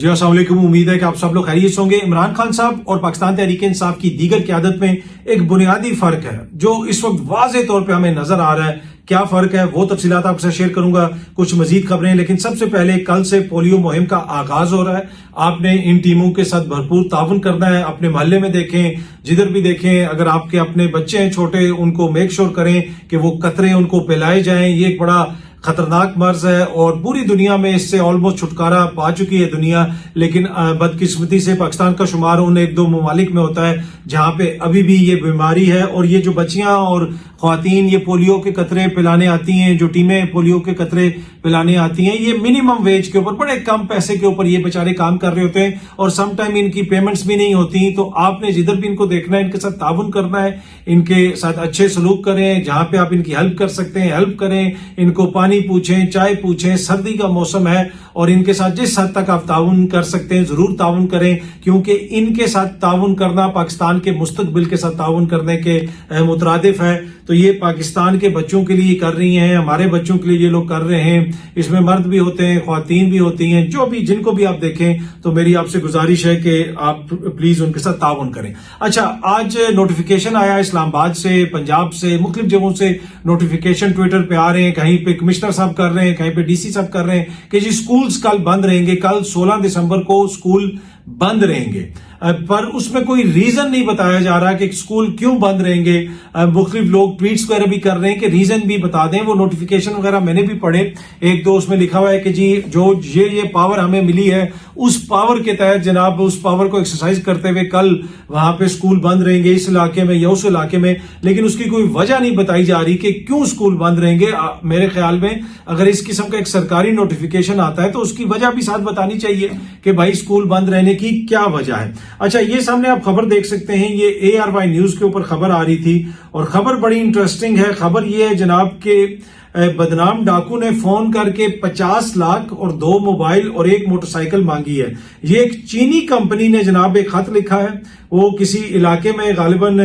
जी अस्सलाम वालेकुम। उम्मीद है कि आप सब लोग खैरियत से होंगे। इमरान खान साहब और पाकिस्तान तहरीक इंसाफ की दीगर क़यादत में एक बुनियादी फर्क है जो इस वक्त वाज़ेह तौर पे हमें नजर आ रहा है। क्या फर्क है वो तफसीलात आपसे शेयर करूंगा, कुछ मजीद खबरें। लेकिन सबसे पहले कल से पोलियो मुहिम का आगाज हो रहा है। आपने इन टीमों के साथ भरपूर ताउन करना है। अपने मोहल्ले में देखें, जिधर भी देखें, अगर आपके अपने बच्चे हैं छोटे, उनको मेक श्योर करें कि वो कतरे उनको पिलाए जाएं। ये एक बड़ा खतरनाक मर्ज है और पूरी दुनिया में इससे ऑलमोस्ट छुटकारा पा चुकी है दुनिया। लेकिन बदकिस्मती से पाकिस्तान का शुमार उन एक दो ममालिक में होता है जहां पे अभी भी ये बीमारी है। और ये जो बच्चियां और ख्वातीन ये पोलियो के कतरे पिलाने आती हैं, जो टीमें पोलियो के कतरे पिलाने आती हैं, ये मिनिमम वेज के ऊपर, बड़े कम पैसे के ऊपर ये बेचारे काम कर रहे होते हैं और सम टाइम इनकी पेमेंट्स भी नहीं होती। तो आपने जिधर भी इनको देखना है, इनके साथ ताउन करना है, इनके साथ अच्छे सलूक करें। जहां पे आप इनकी हेल्प कर सकते हैं हेल्प करें। इनको पानी पूछें, चाय पूछें। सर्दी का मौसम है और इनके साथ जिस हद तक आप ताउन कर सकते हैं जरूर ताउन करें, क्योंकि इनके साथ ताउन करना पाकिस्तान के मुस्तकबिल के साथ ताउन करने के मुतरादिफ है। तो ये पाकिस्तान के बच्चों के लिए कर रही हैं, हमारे बच्चों के लिए ये लोग कर रहे हैं। इसमें मर्द भी होते हैं, ख्वातीन भी होती हैं, जो भी जिनको भी आप देखें। तो मेरी आपसे गुजारिश है कि आप प्लीज उनके साथ ताउन करें। अच्छा, आज नोटिफिकेशन आया इस्लामाबाद से, पंजाब से, मुख्तलिफ जगहों से नोटिफिकेशन ट्विटर पे आ रहे हैं। कहीं पे कमिश्नर साहब कर रहे हैं, कहीं पे डीसी साहब कर रहे हैं कि जी स्कूल्स कल बंद रहेंगे। कल 16 दिसंबर को स्कूल बंद रहेंगे, पर उसमें कोई रीजन नहीं बताया जा रहा कि स्कूल क्यों बंद रहेंगे। मुख्तलिफ लोग ट्वीट्स वगैरह भी कर रहे हैं कि रीजन भी बता दें। वो नोटिफिकेशन वगैरह मैंने भी पढ़े, एक दो उसमें लिखा हुआ है कि जी जो ये पावर हमें मिली है उस पावर के तहत जनाब उस पावर को एक्सरसाइज करते हुए कल वहां पे स्कूल बंद रहेंगे इस इलाके में या उस इलाके में। लेकिन उसकी कोई वजह नहीं बताई जा रही कि क्यों स्कूल बंद रहेंगे। मेरे ख्याल में अगर इस किस्म का एक सरकारी नोटिफिकेशन आता है तो उसकी वजह भी साथ बतानी चाहिए कि भाई स्कूल बंद रहने की क्या वजह है। अच्छा, ये सामने आप खबर देख सकते हैं, ये ARY न्यूज के ऊपर खबर आ रही थी और खबर बड़ी इंटरेस्टिंग है। खबर ये है जनाब के बदनाम डाकू ने फोन करके 50 लाख और 2 मोबाइल और 1 मोटरसाइकिल मांगी है। ये एक चीनी कंपनी ने जनाब एक खत लिखा है। वो किसी इलाके में, गालिबन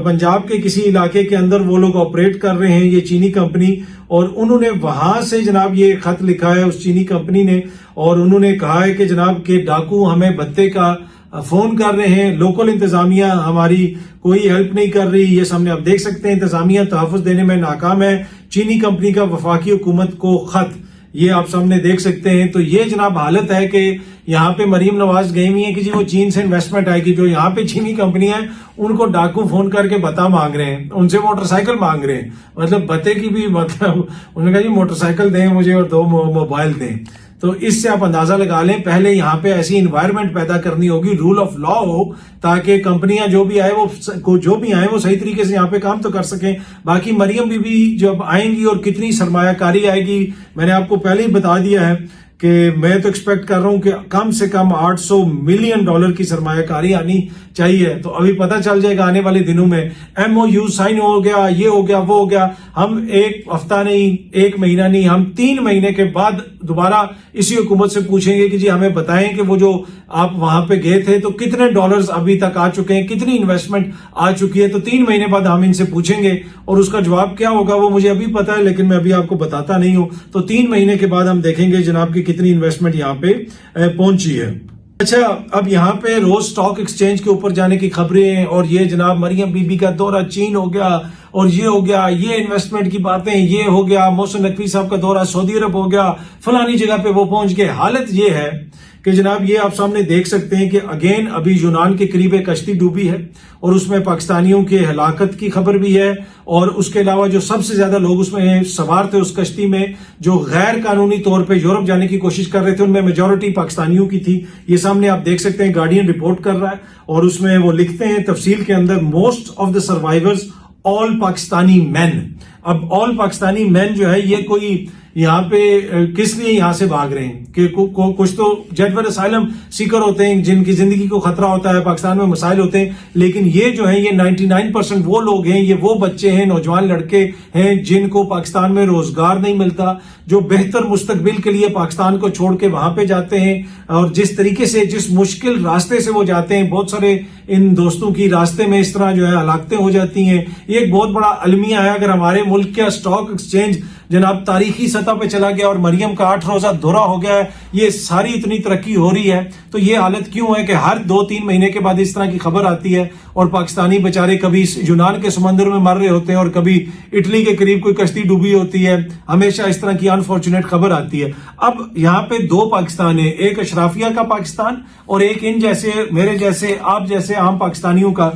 पंजाब के किसी इलाके के अंदर वो लोग ऑपरेट कर रहे हैं, ये चीनी कंपनी। और उन्होंने वहां से जनाब ये खत लिखा है उस चीनी कंपनी ने और उन्होंने कहा है कि जनाब के डाकू हमें भत्ते का फोन कर रहे हैं, लोकल इंतजामिया हमारी कोई हेल्प नहीं कर रही। ये सामने आप देख सकते हैं, इंतजामिया तहफ़्फ़ुज़ देने में नाकाम है। चीनी कंपनी का वफाकी हुकूमत को खत, ये आप सामने देख सकते हैं। तो ये जनाब हालत है कि यहाँ पे मरीम नवाज गई हुई है कि जी वो चीन से इन्वेस्टमेंट आएगी। जो यहाँ पे चीनी कंपनी है उनको डाकू फोन करके बता मांग रहे हैं, उनसे मोटरसाइकिल मांग रहे हैं। मतलब बते की भी मतलब उन्होंने कहा जी मोटरसाइकिल दें मुझे और 2 मोबाइल दें। तो इससे आप अंदाजा लगा लें, पहले यहाँ पे ऐसी इन्वायरमेंट पैदा करनी होगी, रूल ऑफ लॉ हो, ताकि कंपनियां जो भी आए वो सही तरीके से यहाँ पे काम तो कर सकें। बाकी मरियम बीबी जब आएंगी और कितनी सरमायाकारी आएगी, मैंने आपको पहले ही बता दिया है कि मैं तो एक्सपेक्ट कर रहा हूं कि कम से कम $800 मिलियन की सरमायाकारी आनी चाहिए। तो अभी पता चल जाएगा आने वाले दिनों में। MOU साइन हो गया, ये हो गया, वो हो गया। हम 1 हफ्ता नहीं, 1 महीना नहीं, हम 3 महीने के बाद दोबारा इसी हुकूमत से पूछेंगे कि जी हमें बताएं कि वो जो आप वहां पे गए थे तो कितने डॉलर्स अभी तक आ चुके हैं, कितनी इन्वेस्टमेंट आ चुकी है। तो 3 महीने बाद हम इनसे पूछेंगे और उसका जवाब क्या होगा वो मुझे अभी पता है, लेकिन मैं अभी आपको बताता नहीं हूं। तो 3 महीने के बाद हम देखेंगे जनाब की कितनी इन्वेस्टमेंट यहाँ पे पहुंची है। अच्छा, अब यहाँ पे रोज स्टॉक एक्सचेंज के ऊपर जाने की खबरें और ये जनाब मरियम बीबी का दौरा चीन हो गया और ये हो गया, ये इन्वेस्टमेंट की बातें, ये हो गया, मोहसिन नकवी साहब का दौरा सऊदी अरब हो गया, फलानी जगह पे वो पहुंच गए। हालत ये है कि जनाब ये आप सामने देख सकते हैं कि अगेन अभी यूनान के करीब एक कश्ती डूबी है और उसमें पाकिस्तानियों के हलाकत की खबर भी है। और उसके अलावा जो सबसे ज्यादा लोग उसमें सवार थे उस कश्ती में, जो गैर कानूनी तौर पे यूरोप जाने की कोशिश कर रहे थे, उनमें मेजोरिटी पाकिस्तानियों की थी। ये सामने आप देख सकते हैं, गार्डियन रिपोर्ट कर रहा है और उसमें वो लिखते हैं तफसील के अंदर, most of the survivors all Pakistani man. अब ऑल पाकिस्तानी मैन जो है ये कोई यहाँ पे किस लिए यहाँ से भाग रहे हैं कि कुछ तो जेटवेल असाइलम सीकर होते हैं जिनकी जिंदगी को खतरा होता है, पाकिस्तान में मसाइल होते हैं। लेकिन ये जो है ये 99% वो लोग हैं, ये वो बच्चे हैं, नौजवान लड़के हैं जिनको पाकिस्तान में रोजगार नहीं मिलता, जो बेहतर मुस्तकबिल के लिए पाकिस्तान को छोड़ के वहां पे जाते हैं। और जिस तरीके से, जिस मुश्किल रास्ते से वो जाते हैं, बहुत सारे इन दोस्तों की रास्ते में इस तरह जो है हलाकतें हो जाती हैं। ये एक बहुत बड़ा अलमिया है। अगर हमारे मुल्क का स्टॉक एक्सचेंज जनाब तारीखी सतह पे चला गया और मरियम का 8 रोजा दौरा हो गया है, ये सारी इतनी तरक्की हो रही है, तो ये हालत क्यों है कि हर 2-3 महीने के बाद इस तरह की खबर आती है और पाकिस्तानी बेचारे कभी यूनान के समंदर में मर रहे होते हैं और कभी इटली के करीब कोई कश्ती डूबी होती है, हमेशा इस तरह की अनफॉर्चुनेट खबर आती है। अब यहाँ पे 2 पाकिस्तान है, एक अशराफिया का पाकिस्तान और एक इन जैसे, मेरे जैसे, आप जैसे आम पाकिस्तानियों का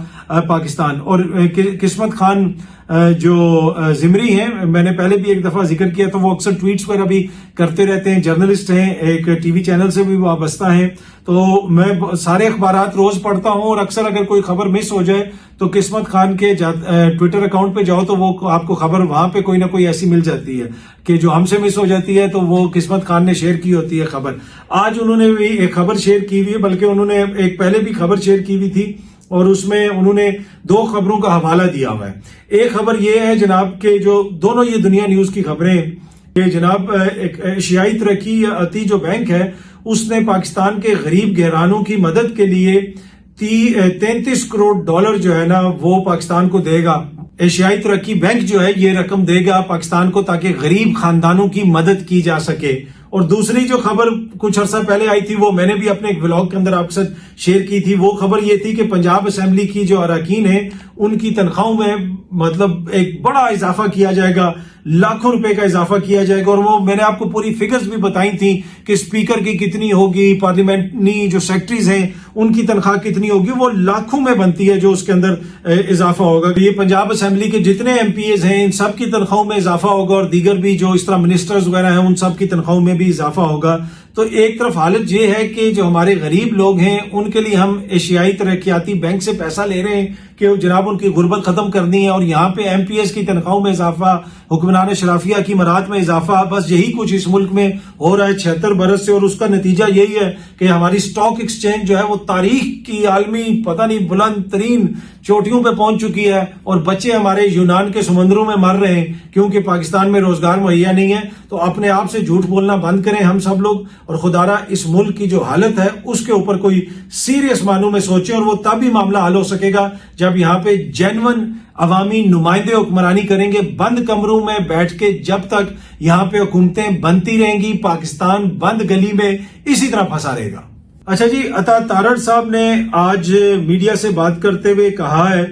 पाकिस्तान। और किस्मत खान जो जिमरी हैं, मैंने पहले भी एक दफा जिक्र किया, तो वो अक्सर ट्वीट्स वगैरह भी करते रहते हैं, जर्नलिस्ट हैं, एक टीवी चैनल से भी वाबस्ता हैं, तो मैं सारे अखबारात रोज पढ़ता हूं और अक्सर अगर कोई खबर मिस हो जाए तो किस्मत खान के ट्विटर अकाउंट पे जाओ तो वो आपको खबर वहां पे कोई ना कोई ऐसी मिल जाती है कि जो हमसे मिस हो जाती है, तो वो किस्मत खान ने शेयर की होती है खबर। आज उन्होंने भी एक खबर शेयर की हुई है, बल्कि उन्होंने एक पहले भी खबर शेयर की हुई थी और उसमें उन्होंने 2 खबरों का हवाला दिया हुआ है। एक खबर ये है जनाब के जो दोनों ये दुनिया न्यूज की खबरें कि जनाब एक एशियाई तरक्की आती जो बैंक है उसने पाकिस्तान के गरीब घरानों की मदद के लिए 33 करोड़ डॉलर जो है ना वो पाकिस्तान को देगा। एशियाई तरक्की बैंक जो है ये रकम देगा पाकिस्तान को ताकि गरीब खानदानों की मदद की जा सके। और दूसरी जो खबर कुछ अर्सा पहले आई थी वो मैंने भी अपने एक व्लॉग के अंदर आपके साथ शेयर की थी, वो खबर ये थी कि पंजाब असेंबली की जो अरकान है उनकी तनख्वाहों में मतलब एक बड़ा इजाफा किया जाएगा, लाखों रुपए का इजाफा किया जाएगा। और वो मैंने आपको पूरी फिगर्स भी बताई थी कि स्पीकर की कितनी होगी, पार्लियामेंट्री जो सेक्रेटरीज हैं उनकी तनख्वाह कितनी होगी, वो लाखों में बनती है जो उसके अंदर इजाफा होगा। ये पंजाब असेंबली के जितने एमपीएज हैं इन सब की तनख्वाहों में इजाफा होगा और दीगर भी जो इस तरह मिनिस्टर्स वगैरह हैं उन सब की तनख्वाहों में भी इजाफा होगा। तो एक तरफ हालत ये है कि जो हमारे गरीब लोग हैं उनके लिए हम एशियाई तरक्याती बैंक से पैसा ले रहे हैं कि जनाब उनकी गुर्बत खत्म करनी है, और यहाँ पे एमपीएस की तनख्वाहों में इजाफा, हुक्मरान शराफिया की मरात में इजाफा, बस यही कुछ इस मुल्क में हो रहा है 76 बरस से। और उसका नतीजा यही है कि हमारी स्टॉक एक्सचेंज जो है वो तारीख की आलमी पता नहीं बुलंद तरीन चोटियों पे पहुंच चुकी है और बच्चे हमारे यूनान के समुद्रों में मर रहे हैं क्योंकि पाकिस्तान में रोजगार मुहैया नहीं है। तो अपने आप से झूठ बोलना बंद करें हम सब लोग, और खुदारा इस मुल्क की जो हालत है उसके ऊपर कोई सीरियस मानों में सोचें, और वो तब भी मामला हल हो सकेगा जब यहाँ पे जेन्युइन अवामी नुमाइंदे हुक्मरानी करेंगे। बंद कमरों में बैठ के जब तक यहाँ पे हुकूमतें बनती रहेंगी पाकिस्तान बंद गली में इसी तरह फंसा रहेगा। अच्छा जी, अता तारड़ साहब ने आज मीडिया से बात करते हुए कहा है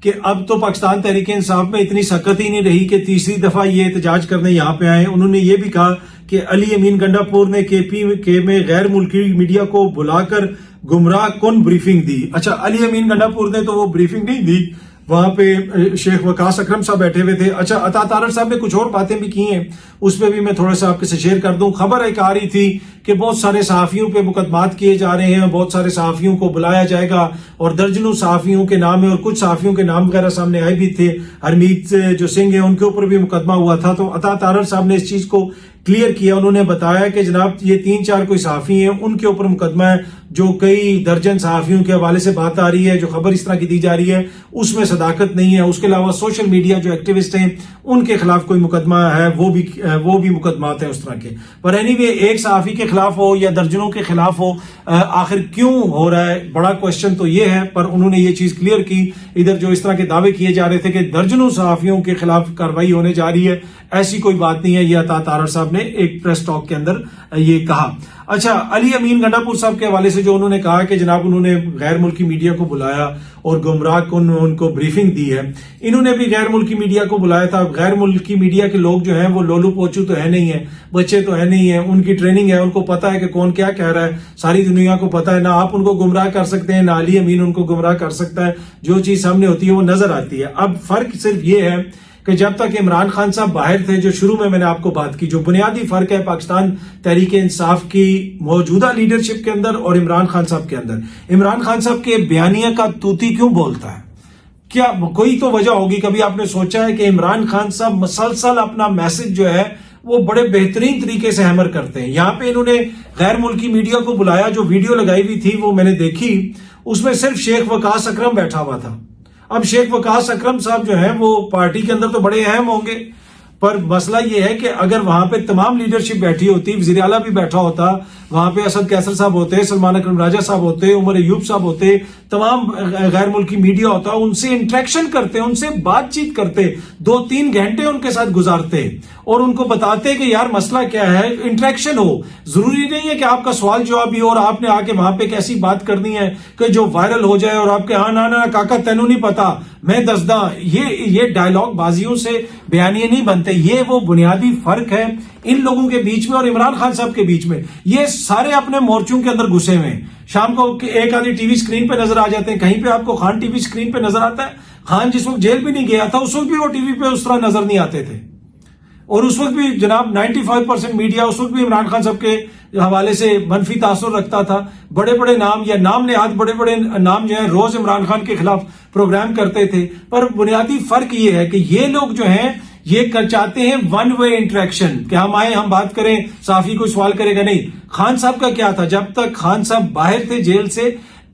कि अब तो पाकिस्तान तहरीक इंसाफ में इतनी सख्त ही नहीं रही कि तीसरी दफा ये एहतजाज करने यहाँ पे आए। उन्होंने ये भी कहा कि अली अमीन गंडापुर ने केपी में गैर मुल्की मीडिया को बुलाकर गुमराह कुन ब्रीफिंग दी। अच्छा, अली अमीन गंडापुर ने तो वो ब्रीफिंग नहीं दी, वहां पे शेख वकास अकरम साहब बैठे हुए थे। अच्छा, अता तारड़ साहब ने कुछ और बातें भी की हैं, उस पर भी मैं थोड़ा सा आपके से शेयर कर दूं। खबर एक आ रही थी कि बहुत सारे सहाफियों पे मुकदमात किए जा रहे हैं, बहुत सारे सहाफियों को बुलाया जाएगा और दर्जनों सहाफियों के नाम है और कुछ सहाफियों के नाम वगैरह सामने आए भी थे। हरमीत जो सिंह है उनके ऊपर भी मुकदमा हुआ था। तो अता तारड़ साहब ने इस चीज को क्लियर किया। उन्होंने बताया कि जनाब ये 3-4 कोई सहाफी हैं उनके ऊपर मुकदमा है, जो कई दर्जन सहाफियों के हवाले से बात आ रही है, जो खबर इस तरह की दी जा रही है उसमें सदाकत नहीं है। उसके अलावा सोशल मीडिया जो एक्टिविस्ट हैं उनके खिलाफ कोई मुकदमा है, वो भी मुकदमात है उस तरह के। पर एनीवे, एक सहाफी के खिलाफ हो या दर्जनों के खिलाफ हो, आखिर क्यों हो रहा है, बड़ा क्वेश्चन तो ये है। पर उन्होंने ये चीज क्लियर की, इधर जो इस तरह के दावे किए जा रहे थे कि दर्जनों सहाफियों के खिलाफ कार्रवाई होने जा रही है, ऐसी कोई बात नहीं है। ये अता तारड़ साहब ने एक प्रेस टॉक के अंदर ये कहा। अच्छा, अली अमीन गंडापुर साहब के हवाले से जो उन्होंने कहा कि जनाब उन्होंने गैर मुल्की मीडिया को बुलाया और गुमराह को उनको ब्रीफिंग दी है, इन्होंने भी गैर मुल्की मीडिया को बुलाया था। गैर मुल्की मीडिया के लोग जो हैं वो लोलू पोचू तो है नहीं है, बच्चे तो है नहीं है, उनकी ट्रेनिंग है, उनको पता है कि कौन क्या कह रहा है, सारी दुनिया को पता है। ना आप उनको गुमराह कर सकते हैं, ना अली अमीन उनको गुमराह कर सकता है। जो चीज सामने होती है वो नजर आती है। अब फर्क सिर्फ ये है कि जब तक इमरान खान साहब बाहर थे, जो शुरू में मैंने आपको बात की, जो बुनियादी फर्क है पाकिस्तान तहरीक इंसाफ की मौजूदा लीडरशिप के अंदर और इमरान खान साहब के अंदर। इमरान खान साहब के बयानिया का तूती क्यों बोलता है? क्या कोई तो वजह होगी। कभी आपने सोचा है कि इमरान खान साहब मसलसल अपना मैसेज जो है वो बड़े बेहतरीन तरीके से हैमर करते हैं। यहाँ पे इन्होंने गैर मुल्की मीडिया को बुलाया, जो वीडियो लगाई हुई थी वो मैंने देखी, उसमें सिर्फ शेख वकास अकरम बैठा हुआ था। अब शेख वकास अकरम साहब जो है वो पार्टी के अंदर तो बड़े अहम होंगे, पर मसला ये है कि अगर वहां पे तमाम लीडरशिप बैठी होती, वजीर आला भी बैठा होता, वहां पे असद कैसर साहब होते, सलमान अकरम राजा साहब होते, उमर अयूब साहब होते, तमाम गैर मुल्की मीडिया होता, उनसे इंटरेक्शन करते, उनसे बातचीत करते, 2-3 घंटे उनके साथ गुजारते اور ان کو بتاتے کہ یار مسئلہ کیا ہے, انٹریکشن ہو. ضروری نہیں ہے کہ آپ کا سوال جواب بھی ہو اور آپ نے آ کے وہاں پہ ایک ایسی بات کرنی ہے کہ جو وائرل ہو جائے اور آپ کے ہاں نا کاکا تینوں نہیں پتا میں دسدا. یہ ڈائیلاگ بازیوں سے بیانیے نہیں بنتے. یہ وہ بنیادی فرق ہے ان لوگوں کے بیچ میں اور عمران خان صاحب کے بیچ میں. یہ سارے اپنے مورچوں کے اندر گھسے ہوئے ہیں. شام کو ایک آدھی ٹی وی اسکرین پہ نظر آ جاتے ہیں, کہیں پہ آپ کو خان ٹی وی اسکرین پہ نظر آتا ہے. خان جس وقت جیل بھی نہیں گیا تھا اس وقت بھی وہ ٹی وی پہ اس طرح نظر نہیں آتے تھے, اور اس وقت بھی جناب 95% میڈیا اس وقت بھی عمران خان صاحب کے حوالے سے منفی تاثر رکھتا تھا. بڑے بڑے نام یا نام نہاد بڑے بڑے نام جو ہیں روز عمران خان کے خلاف پروگرام کرتے تھے. پر بنیادی فرق یہ ہے کہ یہ لوگ جو ہیں یہ چاہتے ہیں ون وے انٹریکشن, کہ ہم آئے ہم بات کریں, صحافی کوئی سوال کرے گا نہیں. خان صاحب کا کیا تھا, جب تک خان صاحب باہر تھے جیل سے,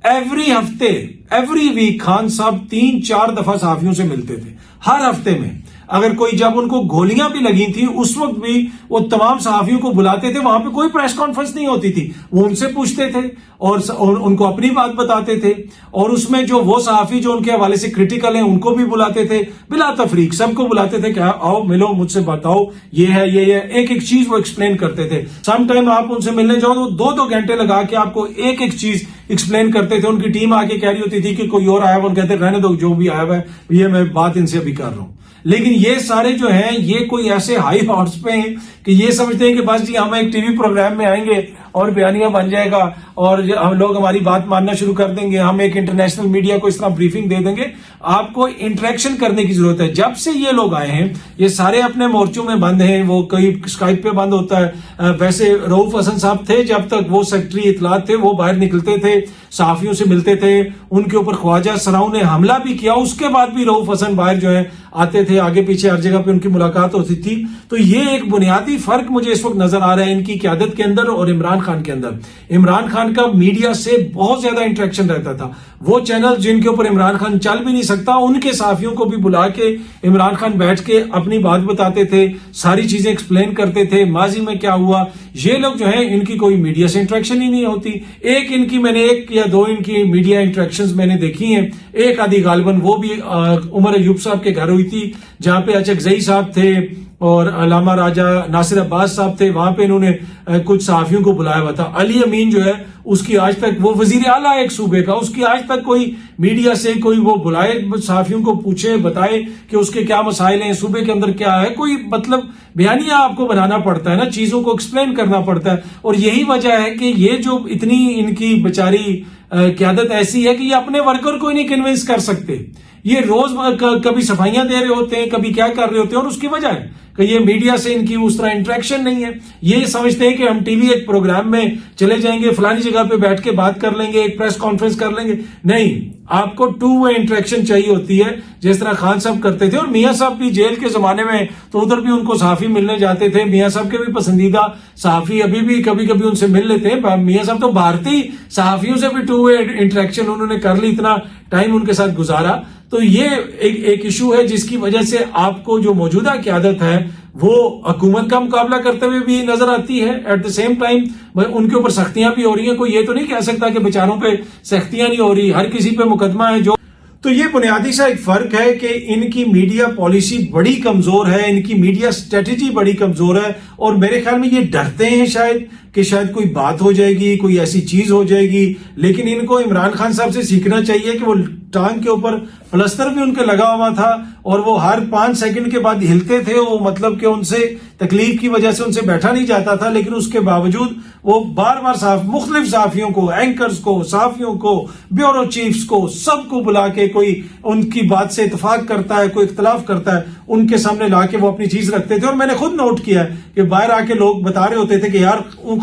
ایوری ہفتے ایوری ویک خان صاحب 3-4 دفعہ صحافیوں سے ملتے تھے ہر ہفتے میں. اگر کوئی جب ان کو گولیاں بھی لگی تھی اس وقت بھی وہ تمام صحافیوں کو بلاتے تھے, وہاں پہ کوئی پریس کانفرنس نہیں ہوتی تھی, وہ ان سے پوچھتے تھے اور ان کو اپنی بات بتاتے تھے. اور اس میں جو وہ صحافی جو ان کے حوالے سے کریٹیکل ہیں ان کو بھی بلاتے تھے بلا تفریق, سب کو بلاتے تھے کہ آؤ ملو مجھ سے بتاؤ یہ ہے یہ ایک ایک چیز وہ ایکسپلین کرتے تھے. سم ٹائم آپ ان سے ملنے جاؤ تو 2-2 گھنٹے لگا کے آپ کو ایک ایک چیز ایکسپلین کرتے تھے. ان کی ٹیم آ کے کہہ رہی ہوتی تھی کہ کوئی اور آیا ہوا, کہتے رہنے دو جو بھی آیا ہوا ہے یہ میں بات ان سے ابھی کر رہا ہوں. لیکن یہ سارے جو ہیں یہ کوئی ایسے ہائی ہارس پہ ہیں کہ یہ سمجھتے ہیں کہ بس جی ہم ایک ٹی وی پروگرام میں آئیں گے اور بیانیہ بن جائے گا اور ہم لوگ ہماری بات ماننا شروع کر دیں گے, ہم ایک انٹرنیشنل میڈیا کو اس طرح بریفنگ دے دیں گے. آپ کو انٹریکشن کرنے کی ضرورت ہے. جب سے یہ لوگ آئے ہیں یہ سارے اپنے مورچوں میں بند ہیں, وہ کئی اسکائپ پہ بند ہوتا ہے. ویسے رؤف حسن صاحب تھے جب تک وہ سیکرٹری اطلاعات تھے, وہ باہر نکلتے تھے, صحافیوں سے ملتے تھے, ان کے اوپر خواجہ سراؤں نے حملہ بھی کیا, اس کے بعد بھی رؤف حسن باہر جو ہے آتے تھے, آگے پیچھے ہر جگہ پہ ان کی ملاقات ہوتی تھی. تو یہ ایک بنیادی فرق مجھے اس وقت نظر آ رہا ہے ان کی قیادت کے اندر اور عمران خان کے اندر. عمران خان کا میڈیا سے بہت زیادہ انٹریکشن رہتا تھا. وہ چینل جن کے اوپر عمران خان چل بھی نہیں سکتا ان کے صحافیوں کو بھی بلا کے عمران خان بیٹھ کے اپنی بات بتاتے تھے, ساری چیزیں ایکسپلین کرتے تھے, ماضی میں کیا ہوا. یہ لوگ جو ہیں ان کی کوئی میڈیا سے انٹریکشن ہی نہیں ہوتی. ایک ان کی میں نے 1 یا 2 ان کی میڈیا انٹریکشنز میں نے دیکھی ہیں, ایک آدھی غالباً وہ بھی عمر ایوب صاحب کے گھر ہوئی تھی جہاں پہ اچکزئی صاحب تھے اور علامہ راجہ ناصر عباس صاحب تھے, وہاں پہ انہوں نے کچھ صحافیوں کو بلایا ہوا تھا. علی امین جو ہے اس کی آج تک, وہ وزیر اعلیٰ ایک صوبے کا, اس کی آج تک کوئی میڈیا سے کوئی وہ بلائے صحافیوں کو پوچھے بتائے کہ اس کے کیا مسائل ہیں, صوبے کے اندر کیا ہے, کوئی مطلب بیانیہ آپ کو بنانا پڑتا ہے نا, چیزوں کو ایکسپلین کرنا پڑتا ہے. اور یہی وجہ ہے کہ یہ جو اتنی ان کی بیچاری قیادت ایسی ہے کہ یہ اپنے ورکر کو ہی نہیں کنونس کر سکتے. یہ روز کبھی صفائیاں دے رہے ہوتے ہیں, کبھی کیا کر رہے ہوتے ہیں, اور اس کی وجہ ہے کہ یہ میڈیا سے ان کی اس طرح انٹریکشن نہیں ہے. یہ سمجھتے ہیں کہ ہم ٹی وی ایک پروگرام میں چلے جائیں گے, فلانی جگہ پہ بیٹھ کے بات کر لیں گے, ایک پریس کانفرنس کر لیں گے. نہیں, آپ کو 2 وے انٹریکشن چاہیے ہوتی ہے جس طرح خان صاحب کرتے تھے. اور میاں صاحب بھی جیل کے زمانے میں تو ادھر بھی ان کو صحافی ملنے جاتے تھے. میاں صاحب کے بھی پسندیدہ صحافی ابھی بھی کبھی کبھی ان سے مل لیتے ہیں. میاں صاحب تو بھارتی صحافیوں سے بھی 2 وے انٹریکشن انہوں نے کر لی, اتنا ٹائم ان کے ساتھ گزارا. تو یہ ایک ایشو ہے جس کی وجہ سے آپ کو جو موجودہ قیادت ہے وہ حکومت کا مقابلہ کرتے ہوئے بھی نظر آتی ہے. ایٹ دا سیم ٹائم ان کے اوپر سختیاں بھی ہو رہی ہیں. کوئی یہ تو نہیں کہہ سکتا کہ بیچاروں پہ سختیاں نہیں ہو رہی, ہر کسی پہ مقدمہ ہے. جو تو یہ بنیادی سا ایک فرق ہے کہ ان کی میڈیا پالیسی بڑی کمزور ہے, ان کی میڈیا اسٹریٹجی بڑی کمزور ہے, اور میرے خیال میں یہ ڈرتے ہیں شاید کہ شاید کوئی بات ہو جائے گی, کوئی ایسی چیز ہو جائے گی. لیکن ان کو عمران خان صاحب سے سیکھنا چاہیے کہ وہ ٹانگ کے اوپر پلستر بھی ان کے لگا ہوا تھا اور وہ ہر 5 سیکنڈ کے بعد ہلتے تھے. وہ مطلب کہ ان سے تکلیف کی وجہ سے ان سے بیٹھا نہیں جاتا تھا, لیکن اس کے باوجود وہ بار بار مختلف صحافیوں کو, اینکرز کو, صحافیوں کو, بیورو چیفز کو, سب کو بلا کے کوئی ان کی بات سے اتفاق کرتا ہے, کوئی اختلاف کرتا ہے, ان کے سامنے لا کے وہ اپنی چیز رکھتے تھے. اور میں نے خود نوٹ کیا ہے کہ باہر آ کے لوگ بتا رہے ہوتے تھے کہ یار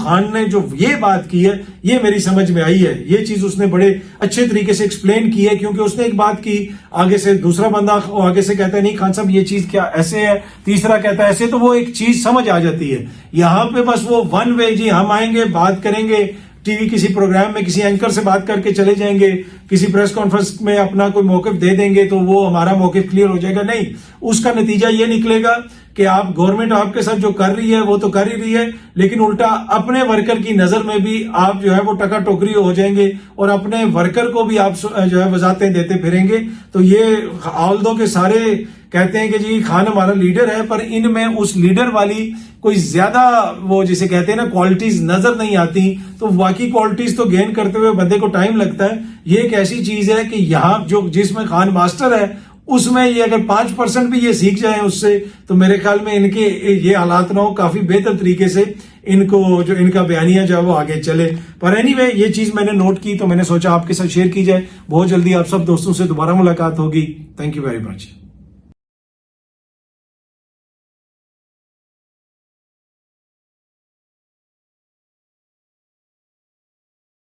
خان نے جو یہ بات کی ہے یہ میری سمجھ میں آئی ہے, یہ چیز اس نے بڑے اچھے طریقے سے ایکسپلین کی ہے, کیونکہ اس نے ایک بات کی, آگے سے دوسرا بندہ آگے سے کہتا ہے نہیں خان صاحب یہ چیز کیا ایسے ہے, تیسرا کہتا ہے ایسے, تو وہ ایک چیز سمجھ آ جاتی ہے. یہاں پہ بس وہ 1 وے, جی ہم آئیں گے بات کریں گے ٹی وی کسی پروگرام میں کسی اینکر سے بات کر کے چلے جائیں گے, کسی پریس کانفرنس میں اپنا کوئی موقف دے دیں گے تو وہ ہمارا موقف کلیئر ہو جائے گا. نہیں, اس کا نتیجہ یہ نکلے گا کہ آپ گورنمنٹ آپ کے ساتھ جو کر رہی ہے وہ تو کر ہی رہی ہے, لیکن الٹا اپنے ورکر کی نظر میں بھی آپ جو ہے وہ ٹکا ٹوکری ہو جائیں گے اور اپنے ورکر کو بھی آپ جو ہے وضاحتیں دیتے پھریں گے. تو یہ آلدو کے سارے کہتے ہیں کہ جی خان ہمارا لیڈر ہے، پر ان میں اس لیڈر والی کوئی زیادہ وہ جسے کہتے ہیں نا کوالٹیز نظر نہیں آتی، تو واقعی کوالٹیز تو گین کرتے ہوئے بندے کو ٹائم لگتا ہے۔ یہ ایک ایسی چیز ہے کہ یہاں جس میں خان ماسٹر ہے اس میں یہ اگر 5% بھی یہ سیکھ جائیں اس سے، تو میرے خیال میں ان کے یہ حالات نہ ہو، کافی بہتر طریقے سے ان کو جو ان کا بیانیہ جو ہے وہ آگے چلے۔ پر اینی وے یہ چیز میں نے نوٹ کی تو میں نے سوچا آپ کے ساتھ شیئر کی جائے۔ بہت جلدی آپ سب دوستوں سے دوبارہ ملاقات ہوگی۔ Thank you very much.